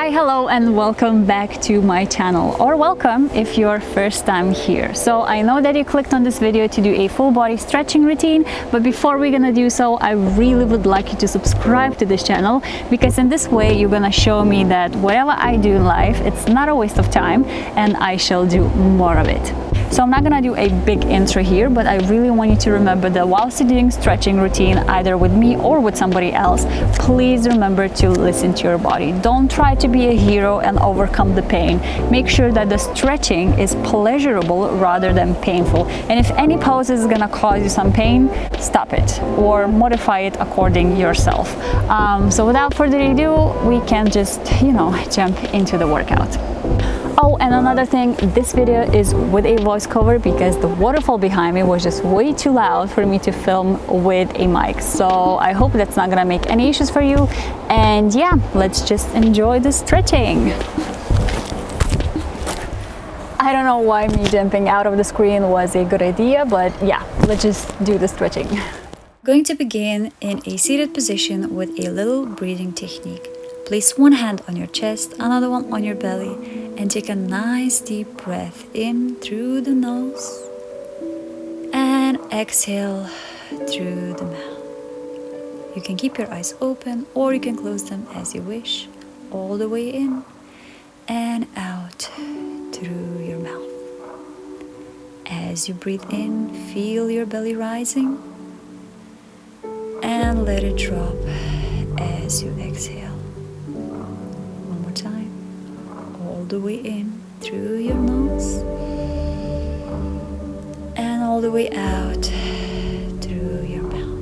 Hi, hello, and welcome back to my channel, or welcome if you're first time here. So I know that you clicked on this video to do a full body stretching routine, but before we're gonna do so, I really would like you to subscribe to this channel, because in this way you're gonna show me that whatever I do in life, it's not a waste of time and I shall do more of it. So I'm not gonna do a big intro here, but I really want you to remember that whilst you're doing stretching routine, either with me or with somebody else, please remember to listen to your body. Don't try to be a hero and overcome the pain. Make sure that the stretching is pleasurable rather than painful. And if any pose is gonna cause you some pain, stop it or modify it according yourself. So without further ado, we can just, jump into the workout. Oh, and another thing, this video is with a voiceover because the waterfall behind me was just way too loud for me to film with a mic. So I hope that's not gonna make any issues for you. And yeah, let's just enjoy the stretching. I don't know why me jumping out of the screen was a good idea, but yeah, let's just do the stretching. Going to begin in a seated position with a little breathing technique. Place one hand on your chest, another one on your belly, and take a nice deep breath in through the nose and exhale through the mouth. You can keep your eyes open or you can close them as you wish, all the way in and out through your mouth. As you breathe in, feel your belly rising and let it drop as you exhale. One more time. All the way in through your nose and all the way out through your mouth.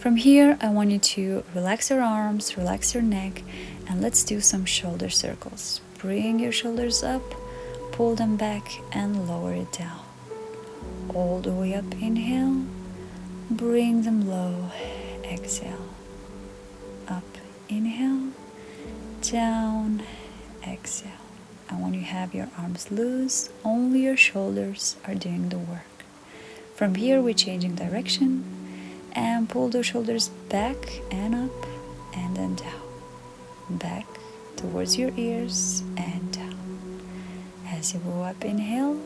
From here, I want you to relax your arms, relax your neck, and let's do some shoulder circles. Bring your shoulders up, pull them back, and lower it down. All the way up, inhale, bring them low, exhale, up, inhale, down, exhale. And when you have your arms loose, only your shoulders are doing the work. From here, we're changing direction and pull those shoulders back and up and then down. Back towards your ears and down. As you go up, inhale.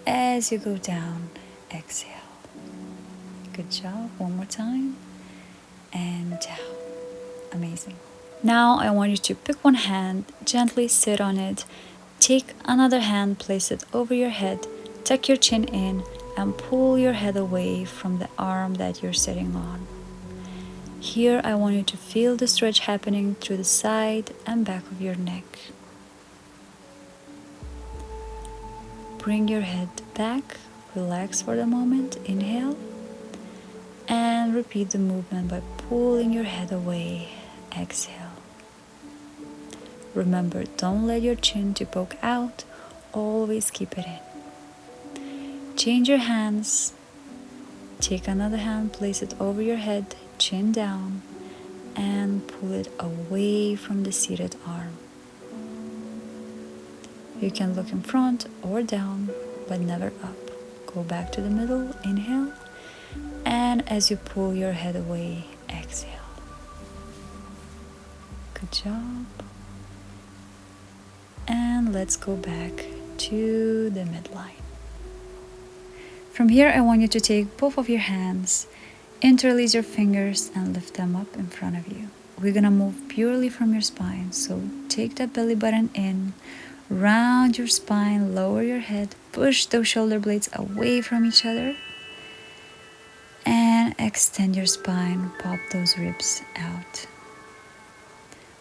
As you go down, exhale. Good job. One more time. And down. Amazing. Now I want you to pick one hand, gently sit on it, take another hand, place it over your head, tuck your chin in, and pull your head away from the arm that you're sitting on. Here I want you to feel the stretch happening through the side and back of your neck. Bring your head back, relax for the moment, inhale, and repeat the movement by pulling your head away, exhale. Remember, don't let your chin to poke out, always keep it in. Change your hands, take another hand, place it over your head, chin down, and pull it away from the seated arm. You can look in front or down, but never up. Go back to the middle, inhale, and as you pull your head away, exhale. Good job. And let's go back to the midline. From here, I want you to take both of your hands, interlace your fingers, and lift them up in front of you. We're gonna move purely from your spine, so take that belly button in, round your spine, lower your head, push those shoulder blades away from each other, and extend your spine, pop those ribs out.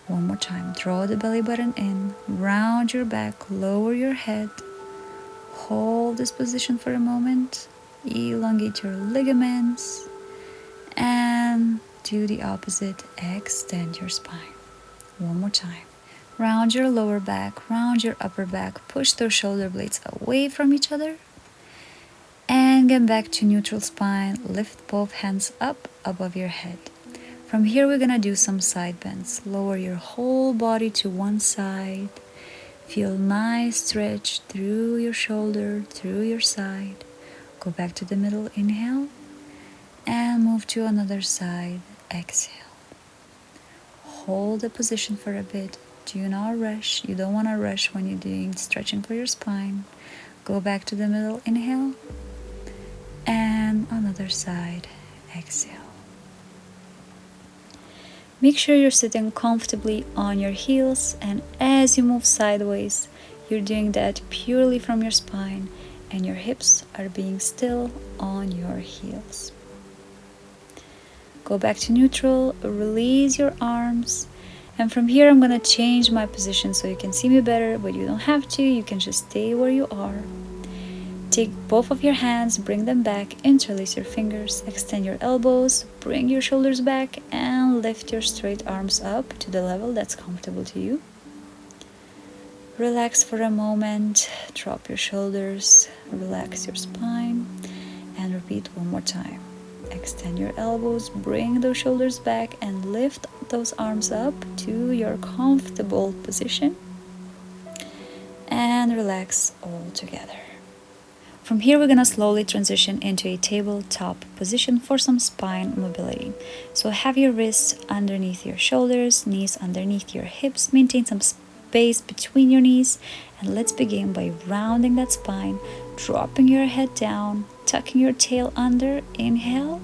One more time, draw the belly button in, round your back, lower your head, hold this position for a moment, elongate your ligaments, and do the opposite, extend your spine. One more time, round your lower back, round your upper back, push those shoulder blades away from each other, and get back to neutral spine, lift both hands up above your head. From here, we're gonna do some side bends. Lower your whole body to one side. Feel nice stretch through your shoulder, through your side. Go back to the middle, inhale, and move to another side, exhale. hold the position for a bit. Do not rush. You don't want to rush when you're doing stretching for your spine. Go back to the middle, inhale. And on the other side, exhale. Make sure you're sitting comfortably on your heels, and as you move sideways, you're doing that purely from your spine, and your hips are being still on your heels. Go back to neutral, release your arms, and from here I'm going to change my position so you can see me better, but you don't have to, you can just stay where you are. Take both of your hands, bring them back, interlace your fingers, extend your elbows, bring your shoulders back, and lift your straight arms up to the level that's comfortable to you. Relax for a moment, drop your shoulders, relax your spine, and repeat one more time. Extend your elbows, bring those shoulders back, and lift those arms up to your comfortable position, and relax all together. From here, we're going to slowly transition into a tabletop position for some spine mobility. So have your wrists underneath your shoulders, knees underneath your hips, maintain some space between your knees, and let's begin by rounding that spine, dropping your head down, tucking your tail under, inhale,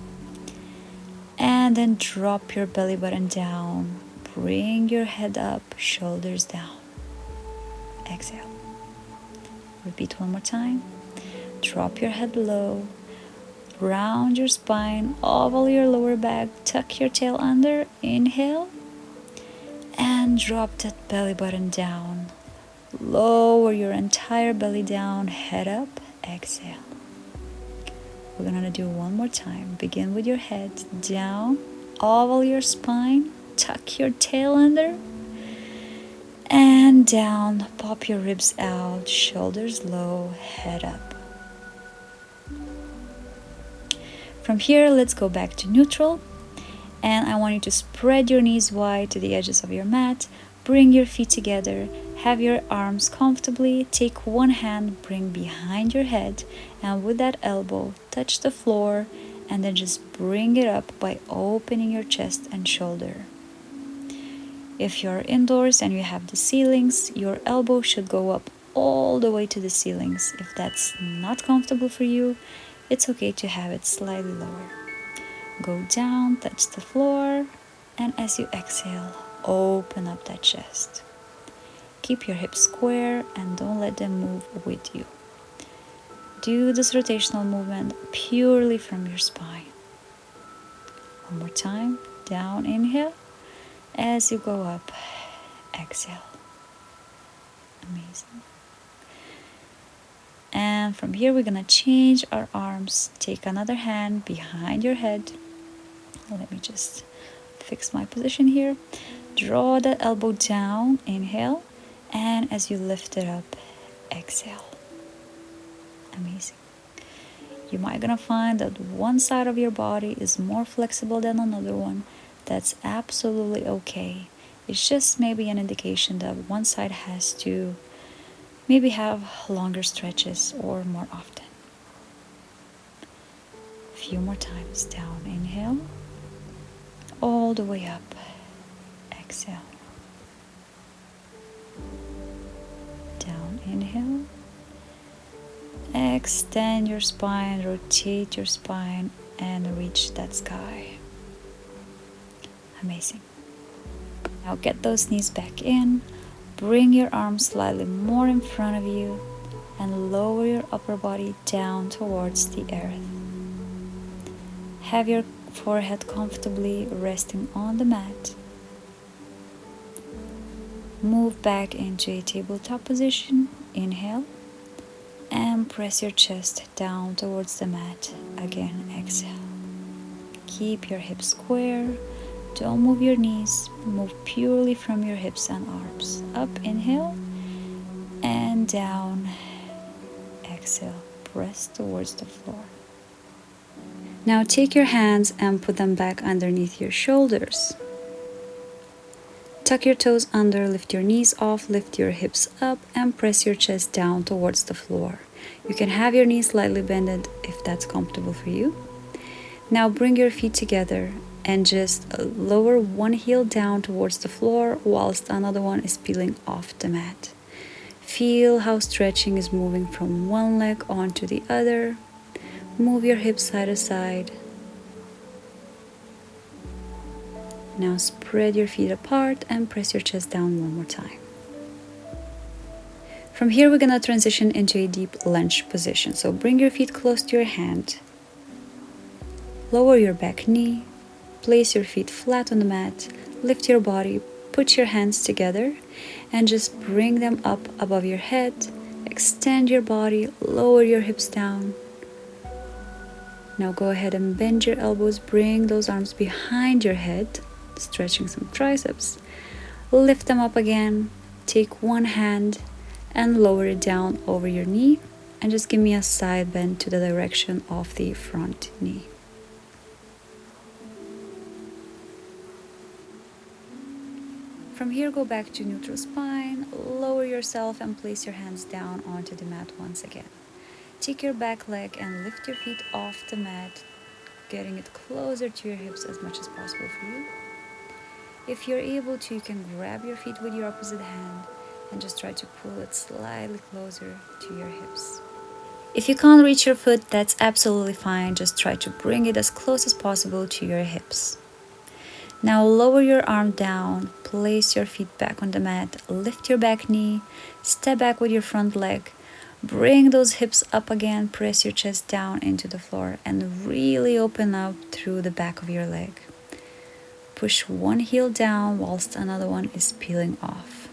and then drop your belly button down, bring your head up, shoulders down, exhale. Repeat one more time. Drop your head low, round your spine, oval your lower back, tuck your tail under, inhale, and drop that belly button down. Lower your entire belly down, head up, exhale. We're gonna do one more time. Begin with your head down, oval your spine, tuck your tail under, and down, pop your ribs out, shoulders low, head up. From here, let's go back to neutral, and I want you to spread your knees wide to the edges of your mat, bring your feet together, have your arms comfortably, take one hand, bring behind your head, and with that elbow, touch the floor, and then just bring it up by opening your chest and shoulder. If you're indoors and you have the ceilings, your elbow should go up all the way to the ceilings. If that's not comfortable for you, it's okay to have it slightly lower. Go down, touch the floor, and as you exhale, open up that chest. Keep your hips square and don't let them move with you. Do this rotational movement purely from your spine. One more time, down, inhale. As you go up, exhale. Amazing. And from here, we're gonna change our arms. Take another hand behind your head. Let me just fix my position here. Draw the elbow down, inhale. And as you lift it up, exhale. Amazing. You might gonna find that one side of your body is more flexible than another one. That's absolutely okay. It's just maybe an indication that one side has to maybe have longer stretches or more often. A few more times. Down, inhale. All the way up. Exhale. Down, inhale. Extend your spine, rotate your spine, and reach that sky. Amazing. Now get those knees back in. Bring your arms slightly more in front of you and lower your upper body down towards the earth. Have your forehead comfortably resting on the mat. Move back into a tabletop position. Inhale. And press your chest down towards the mat. Again, exhale. Keep your hips square. Don't move your knees. Move purely from your hips and arms. Up, inhale. And down. Exhale. Press towards the floor. Now take your hands and put them back underneath your shoulders. Tuck your toes under, lift your knees off, lift your hips up, and press your chest down towards the floor. You can have your knees slightly bended if that's comfortable for you. Now bring your feet together and just lower one heel down towards the floor whilst another one is peeling off the mat. Feel how stretching is moving from one leg onto the other. Move your hips side to side. Now spread your feet apart and press your chest down one more time. From here, we're gonna transition into a deep lunge position. So bring your feet close to your hand. Lower your back knee. Place your feet flat on the mat. Lift your body. Put your hands together and just bring them up above your head. Extend your body. Lower your hips down. Now go ahead and bend your elbows. Bring those arms behind your head, stretching some triceps. Lift them up again. Take one hand and lower it down over your knee and just give me a side bend to the direction of the front knee. From here, go back to neutral spine, lower yourself and place your hands down onto the mat once again. Take your back leg and lift your feet off the mat, getting it closer to your hips as much as possible for you. If you're able to, you can grab your feet with your opposite hand and just try to pull it slightly closer to your hips. If you can't reach your foot, that's absolutely fine. Just try to bring it as close as possible to your hips. Now lower your arm down, place your feet back on the mat, lift your back knee, step back with your front leg, bring those hips up again, press your chest down into the floor and really open up through the back of your leg. Push one heel down whilst another one is peeling off.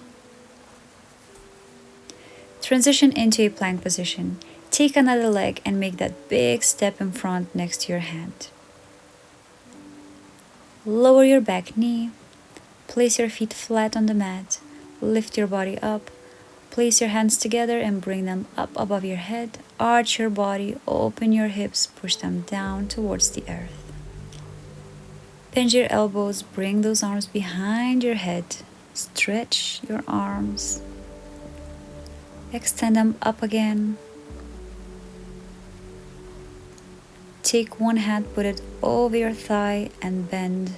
Transition into a plank position. Take another leg and make that big step in front next to your hand. Lower your back knee. Place your feet flat on the mat. Lift your body up. Place your hands together and bring them up above your head. Arch your body, open your hips, push them down towards the earth. Bend your elbows, bring those arms behind your head. Stretch your arms. Extend them up again. Take one hand, put it over your thigh and bend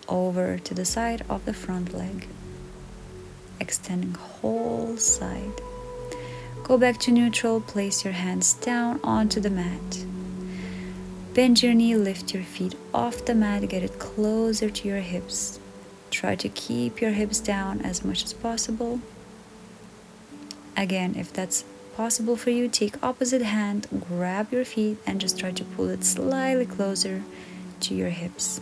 over to the side of the front leg. Extending whole side. Go back to neutral, place your hands down onto the mat. Bend your knee, lift your feet off the mat, get it closer to your hips. Try to keep your hips down as much as possible. Again, if that's possible for you, take opposite hand, grab your feet and just try to pull it slightly closer to your hips.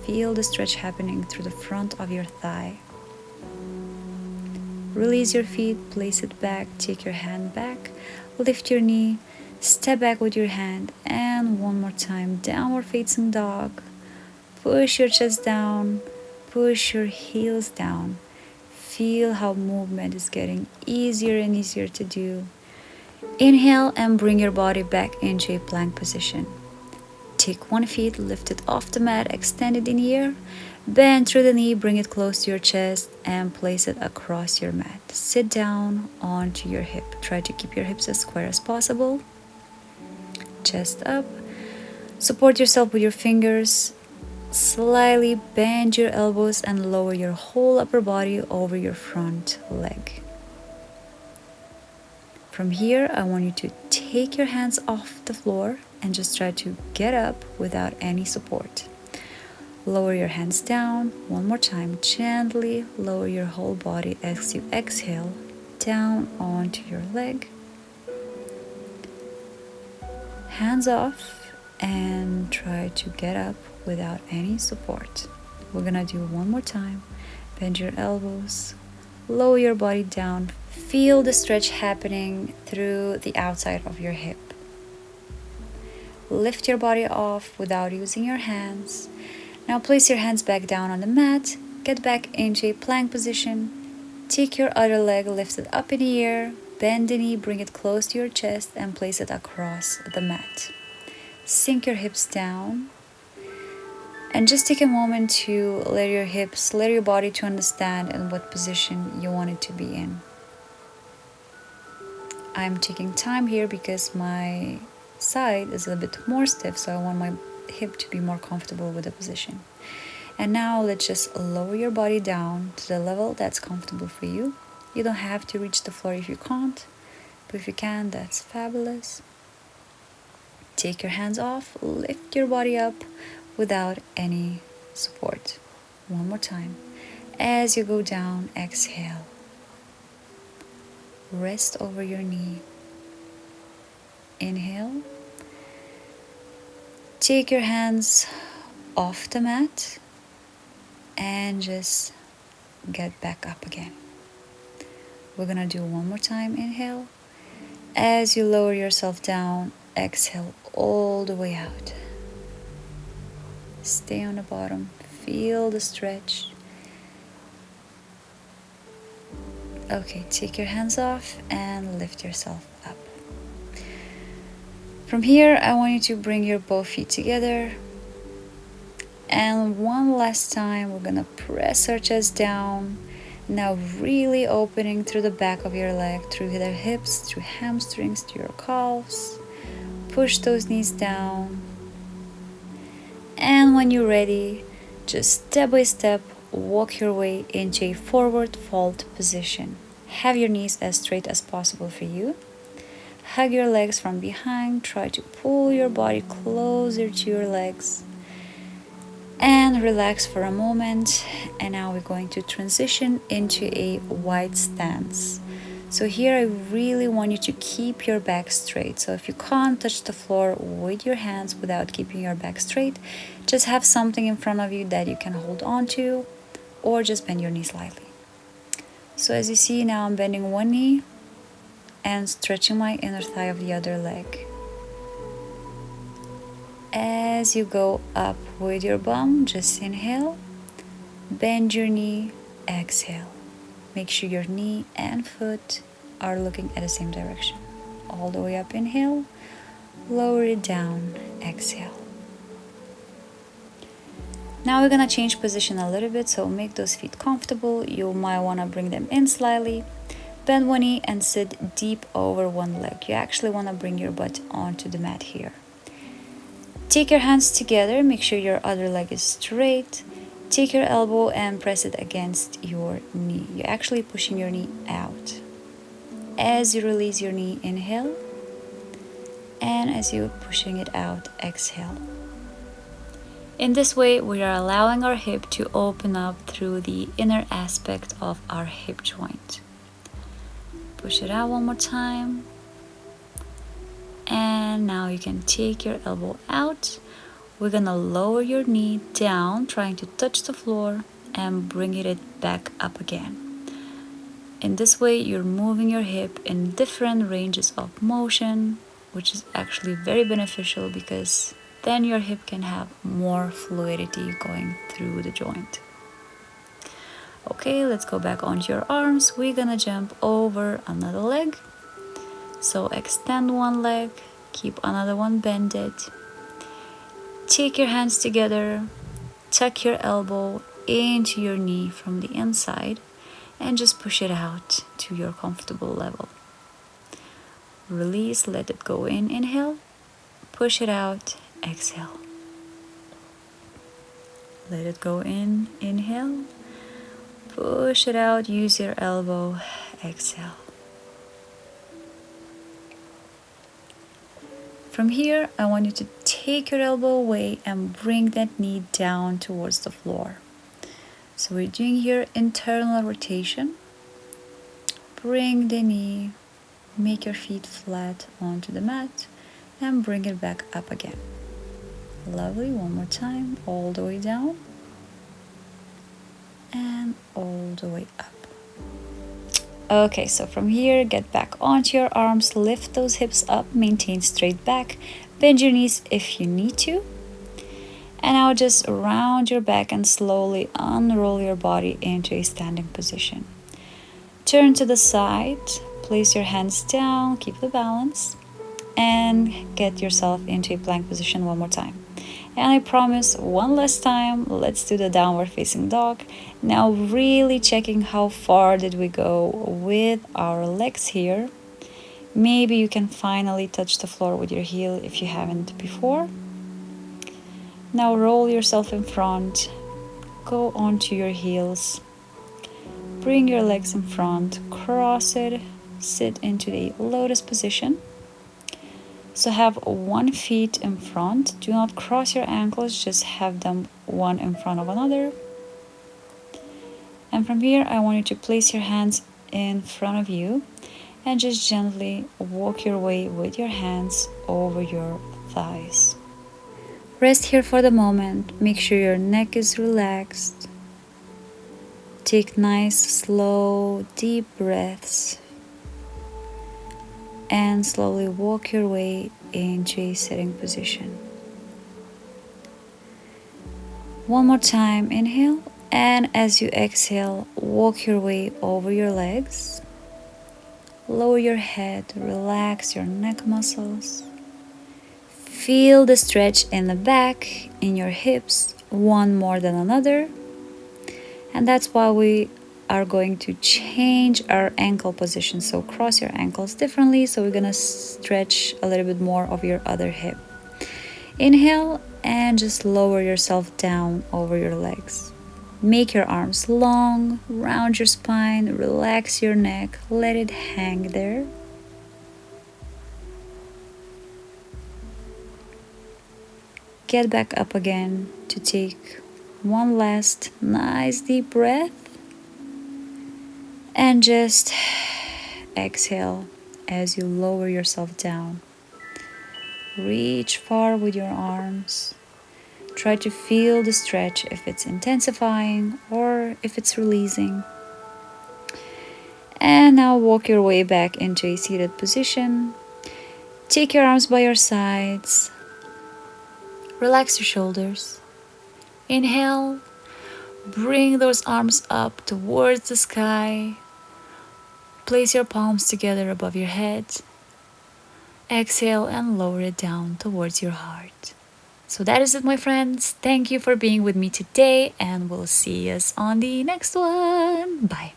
Feel the stretch happening through the front of your thigh. Release your feet, place it back, take your hand back, lift your knee, step back with your hand, and one more time, downward facing dog. Push your chest down, push your heels down. Feel how movement is getting easier and easier to do. Inhale and bring your body back into a plank position. Take one foot, lift it off the mat, extend it in the air. Bend through the knee, bring it close to your chest and place it across your mat. Sit down onto your hip. Try to keep your hips as square as possible. Chest up. Support yourself with your fingers. Slightly bend your elbows and lower your whole upper body over your front leg. From here, I want you to take your hands off the floor and just try to get up without any support. Lower your hands down. One more time. Gently lower your whole body as you exhale down onto your leg. Hands off and try to get up without any support. We're gonna do one more time. Bend your elbows, lower your body down. Feel the stretch happening through the outside of your hip. Lift your body off without using your hands. Now place your hands back down on the mat. Get back into a plank position. Take your other leg, lift it up in the air. Bend the knee, bring it close to your chest and place it across the mat. Sink your hips down. And just take a moment to let your hips, let your body to understand in what position you want it to be in. I'm taking time here because my side is a bit more stiff, so I want my hip to be more comfortable with the position. And now let's just lower your body down to the level that's comfortable for you. You don't have to reach the floor if you can't, but if you can, that's fabulous. Take your hands off, lift your body up without any support. One more time. As you go down, exhale. Rest over your knee. Inhale. Take your hands off the mat and just get back up again. We're gonna do one more time. Inhale. As you lower yourself down, exhale all the way out. Stay on the bottom. Feel the stretch. Okay, take your hands off and lift yourself up. From here, I want you to bring your both feet together. And one last time, we're gonna press our chest down. Now really opening through the back of your leg, through the hips, through hamstrings, to your calves. Push those knees down. And when you're ready, just step by step, walk your way into a forward fold position. Have your knees as straight as possible for you. Hug your legs from behind. Try to pull your body closer to your legs. And relax for a moment. And now we're going to transition into a wide stance. So here I really want you to keep your back straight. So if you can't touch the floor with your hands without keeping your back straight, just have something in front of you that you can hold on to, or just bend your knee slightly. So as you see now, I'm bending one knee and stretching my inner thigh of the other leg. As you go up with your bum, just inhale, bend your knee, exhale. Make sure your knee and foot are looking at the same direction. All the way up, inhale, lower it down, exhale. Now we're gonna change position a little bit, so make those feet comfortable. You might wanna bring them in slightly. Bend one knee and sit deep over one leg. You actually wanna bring your butt onto the mat here. Take your hands together, make sure your other leg is straight. Take your elbow and press it against your knee. You're actually pushing your knee out. As you release your knee, inhale. And as you're pushing it out, exhale. In this way, we are allowing our hip to open up through the inner aspect of our hip joint. Push it out one more time. And now you can take your elbow out. We're gonna lower your knee down, trying to touch the floor, and bringing it back up again. In this way, you're moving your hip in different ranges of motion, which is actually very beneficial because then your hip can have more fluidity going through the joint. Okay, let's go back onto your arms. We're gonna jump over another leg. So extend one leg, keep another one bended. Take your hands together, tuck your elbow into your knee from the inside, and just push it out to your comfortable level. Release, let it go in, inhale, push it out, exhale. Let it go in, inhale, push it out, use your elbow, exhale. From here, I want you to take your elbow away and bring that knee down towards the floor. So we're doing here internal rotation. Bring the knee, make your feet flat onto the mat, and bring it back up again. Lovely, one more time, all the way down, and all the way up. Okay, so from here, get back onto your arms, lift those hips up, maintain straight back, bend your knees if you need to. And now just round your back and slowly unroll your body into a standing position. Turn to the side, place your hands down, keep the balance, and get yourself into a plank position one more time. And I promise, one last time, let's do the downward facing dog. Now really checking how far did we go with our legs here. Maybe you can finally touch the floor with your heel if you haven't before. Now roll yourself in front, go onto your heels, bring your legs in front, cross it, sit into the lotus position. So have one feet in front, do not cross your ankles, just have them one in front of another. And from here, I want you to place your hands in front of you and just gently walk your way with your hands over your thighs. Rest here for the moment. Make sure your neck is relaxed. Take nice, slow, deep breaths and slowly walk your way into a sitting position. One more time, inhale, and as you exhale, walk your way over your legs. Lower your head, relax your neck muscles. Feel the stretch in the back, in your hips, one more than another. And that's why we are going to change our ankle position. So cross your ankles differently. So we're gonna stretch a little bit more of your other hip. Inhale and just lower yourself down over your legs. Make your arms long, round your spine, relax your neck, let it hang there. Get back up again to take one last nice deep breath and just exhale as you lower yourself down. Reach far with your arms. Try to feel the stretch if it's intensifying or if it's releasing. And now walk your way back into a seated position. Take your arms by your sides. Relax your shoulders. Inhale. Bring those arms up towards the sky. Place your palms together above your head. Exhale and lower it down towards your heart. So that is it, my friends. Thank you for being with me today, and we'll see us on the next one. Bye.